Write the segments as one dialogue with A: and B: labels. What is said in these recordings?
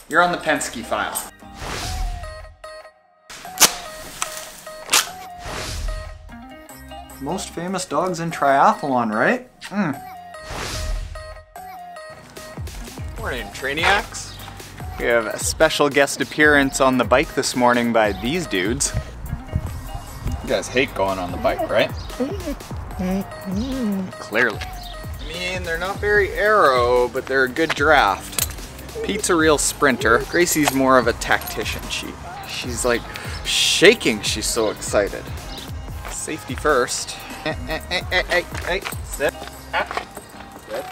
A: You're on the Penske file. Most famous dogs in triathlon, right? Morning, Trainiacs. We have a special guest appearance on the bike this morning by these dudes. You guys hate going on the bike, right? Clearly. I mean, they're not very aero, but they're a good draft. Pete's a real sprinter. Gracie's more of a tactician. She's like shaking, she's so excited. Safety first. Hey, sit. Good.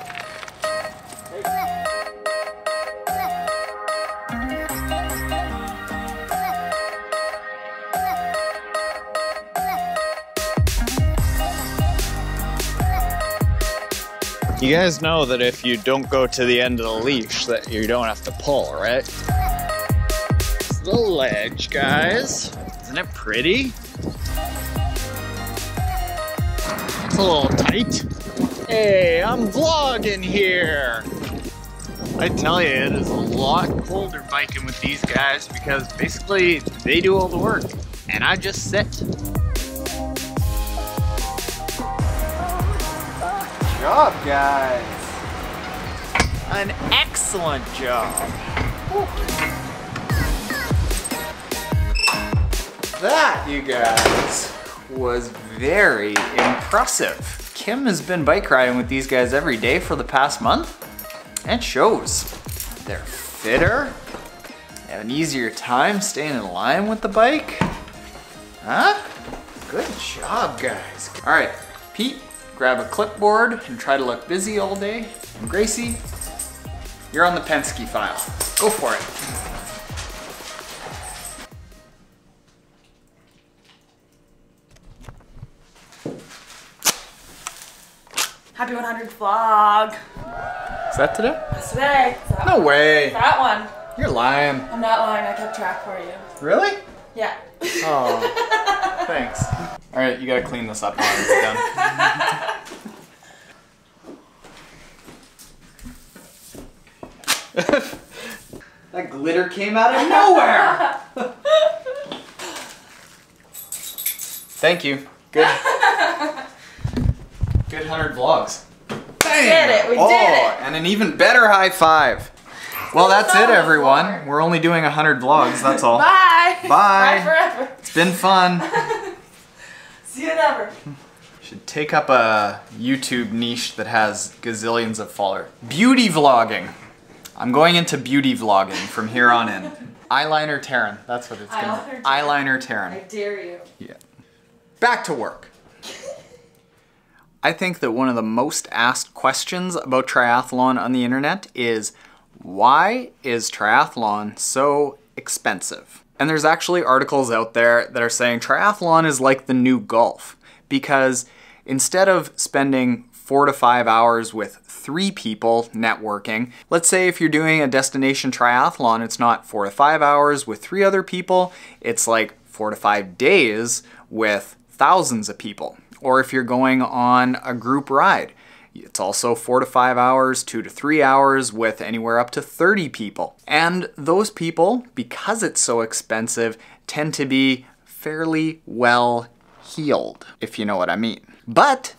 A: You guys know that if you don't go to the end of the leash that you don't have to pull, right? It's the ledge, guys. Isn't it pretty? It's a little tight. Hey, I'm vlogging here. I tell you, it is a lot colder biking with these guys because basically they do all the work and I just sit. Good job, guys. An excellent job. That, you guys, was very impressive. Kim has been bike riding with these guys every day for the past month. And it shows. They're fitter. They have an easier time staying in line with the bike. Huh? Good job, guys. All right, Pete, grab a clipboard and try to look busy all day. And Gracie, you're on the Penske file. Go for it.
B: Happy 100th vlog.
A: Is that today?
B: That's today.
A: No way.
B: That one.
A: You're lying.
B: I'm not lying, I kept track for you.
A: Really?
B: Yeah.
A: Oh, thanks. All right, you gotta clean this up when it's done. That glitter came out of nowhere. Thank you. Good. Good 100 vlogs.
B: Bam. We did it, we did it.
A: And an even better high five. Well, that's it, everyone. We're only doing 100 vlogs, that's all.
B: Bye.
A: Bye.
B: Bye forever.
A: It's been fun.
B: See you never.
A: Should take up a YouTube niche that has gazillions of followers. Beauty vlogging. I'm going into beauty vlogging from here on in. Eyeliner Taren, that's what it's gonna be. Eyeliner Taren.
B: I dare you.
A: Yeah. Back to work. I think that one of the most asked questions about triathlon on the internet is, why is triathlon so expensive? And there's actually articles out there that are saying triathlon is like the new golf, because instead of spending 4 to 5 hours with 3 people networking, let's say if you're doing a destination triathlon, it's not 4 to 5 hours with 3 other people, it's like 4 to 5 days with thousands of people. Or if you're going on a group ride, it's also 4 to 5 hours, 2 to 3 hours with anywhere up to 30 people. And those people, because it's so expensive, tend to be fairly well heeled, if you know what I mean. But,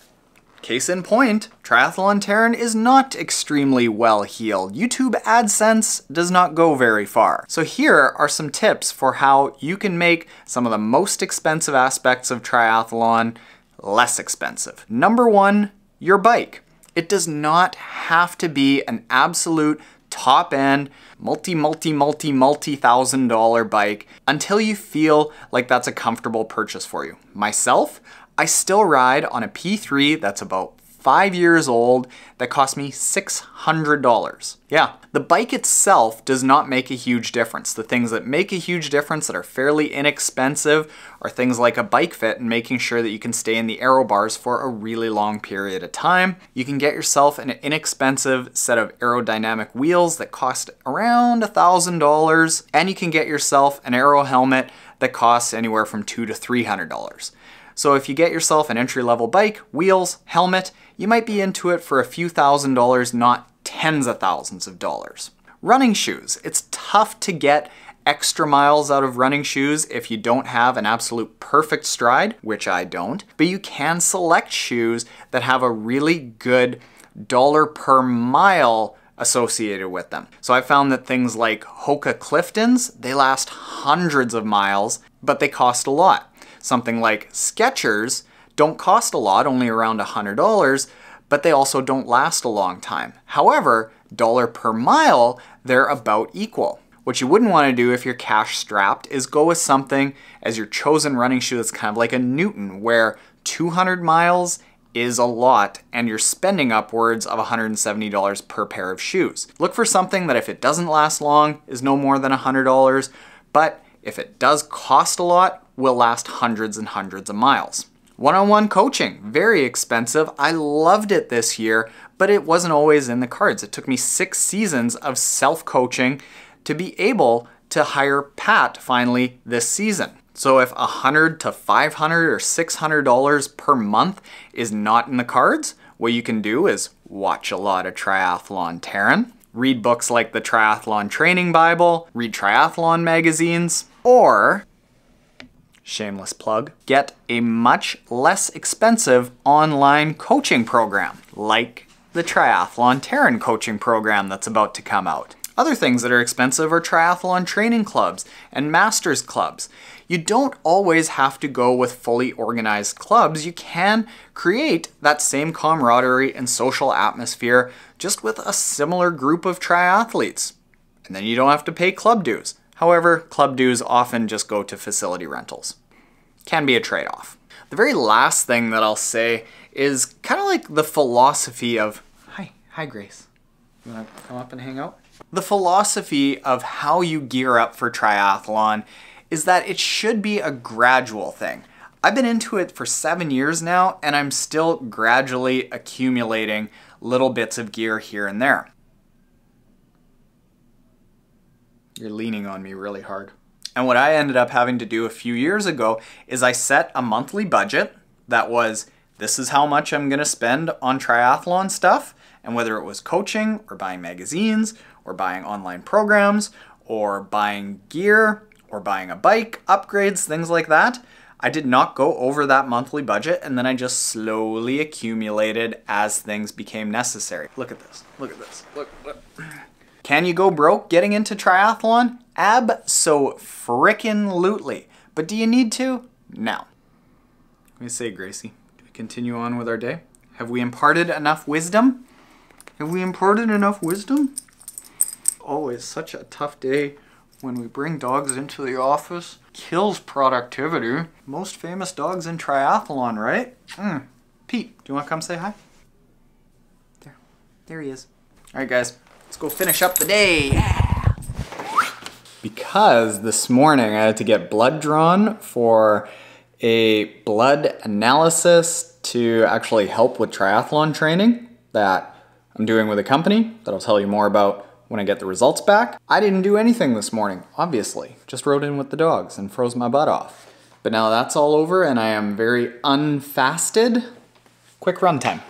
A: case in point, Triathlon Taren is not extremely well heeled. YouTube AdSense does not go very far. So here are some tips for how you can make some of the most expensive aspects of triathlon less expensive. Number 1, your bike. It does not have to be an absolute top-end, multi-thousand-dollar bike until you feel like that's a comfortable purchase for you. Myself, I still ride on a P3 that's about 5 years old that cost me $600. Yeah, the bike itself does not make a huge difference. The things that make a huge difference that are fairly inexpensive are things like a bike fit and making sure that you can stay in the aero bars for a really long period of time. You can get yourself an inexpensive set of aerodynamic wheels that cost around $1,000, and you can get yourself an aero helmet that costs anywhere from $200 to $300. So if you get yourself an entry-level bike, wheels, helmet, you might be into it for a few $1,000s, not tens of thousands of dollars. Running shoes. It's tough to get extra miles out of running shoes if you don't have an absolute perfect stride, which I don't, but you can select shoes that have a really good dollar per mile associated with them. So I found that things like Hoka Cliftons, they last hundreds of miles, but they cost a lot. Something like Skechers don't cost a lot, only around $100, but they also don't last a long time. However, dollar per mile, they're about equal. What you wouldn't want to do if you're cash strapped is go with something as your chosen running shoe that's kind of like a Newton, where 200 miles is a lot and you're spending upwards of $170 per pair of shoes. Look for something that if it doesn't last long is no more than $100, but if it does cost a lot, will last hundreds and hundreds of miles. One-on-one coaching, very expensive. I loved it this year, but it wasn't always in the cards. It took me 6 seasons of self-coaching to be able to hire Pat finally this season. So if $100 to $500 or $600 per month is not in the cards, what you can do is watch a lot of Triathlon Taren, read books like the Triathlon Training Bible, read triathlon magazines, or, shameless plug, get a much less expensive online coaching program like the Triathlon Taren coaching program that's about to come out. Other things that are expensive are triathlon training clubs and masters clubs. You don't always have to go with fully organized clubs. You can create that same camaraderie and social atmosphere just with a similar group of triathletes. And then you don't have to pay club dues. However, club dues often just go to facility rentals. Can be a trade-off. The very last thing that I'll say is kind of like the philosophy of, hi Grace, you wanna come up and hang out? The philosophy of how you gear up for triathlon is that it should be a gradual thing. I've been into it for 7 years now, and I'm still gradually accumulating little bits of gear here and there. You're leaning on me really hard. And what I ended up having to do a few years ago is I set a monthly budget that was, this is how much I'm gonna spend on triathlon stuff, and whether it was coaching or buying magazines or buying online programs or buying gear or buying a bike, upgrades, things like that, I did not go over that monthly budget, and then I just slowly accumulated as things became necessary. Look at this, look at this, look. Can you go broke getting into triathlon? Abso-frickin-lutely. But do you need to? No. What do you say, Gracie? Do we continue on with our day? Have we imparted enough wisdom? Have we imparted enough wisdom? Always such a tough day when we bring dogs into the office. Kills productivity. Most famous dogs in triathlon, right? Pete, do you want to come say hi? There he is. All right, guys, let's go finish up the day. Yeah. Because this morning I had to get blood drawn for a blood analysis to actually help with triathlon training that I'm doing with a company that I'll tell you more about when I get the results back. I didn't do anything this morning, obviously. Just rode in with the dogs and froze my butt off. But now that's all over and I am very unfasted. Quick run time.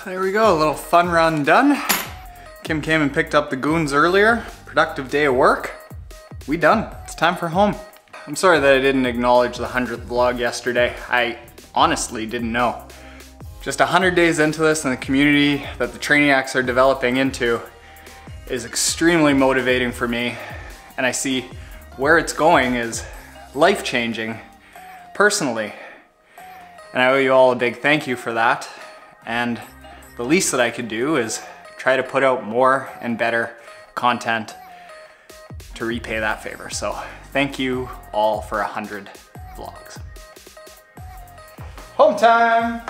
A: There we go, a little fun run done. Kim came and picked up the goons earlier. Productive day of work. We done, it's time for home. I'm sorry that I didn't acknowledge the 100th vlog yesterday. I honestly didn't know. Just 100 days into this, and the community that the Trainiacs are developing into is extremely motivating for me. And I see where it's going is life-changing, personally. And I owe you all a big thank you for that. And the least that I could do is try to put out more and better content to repay that favor. So thank you all for 100 vlogs. Home time!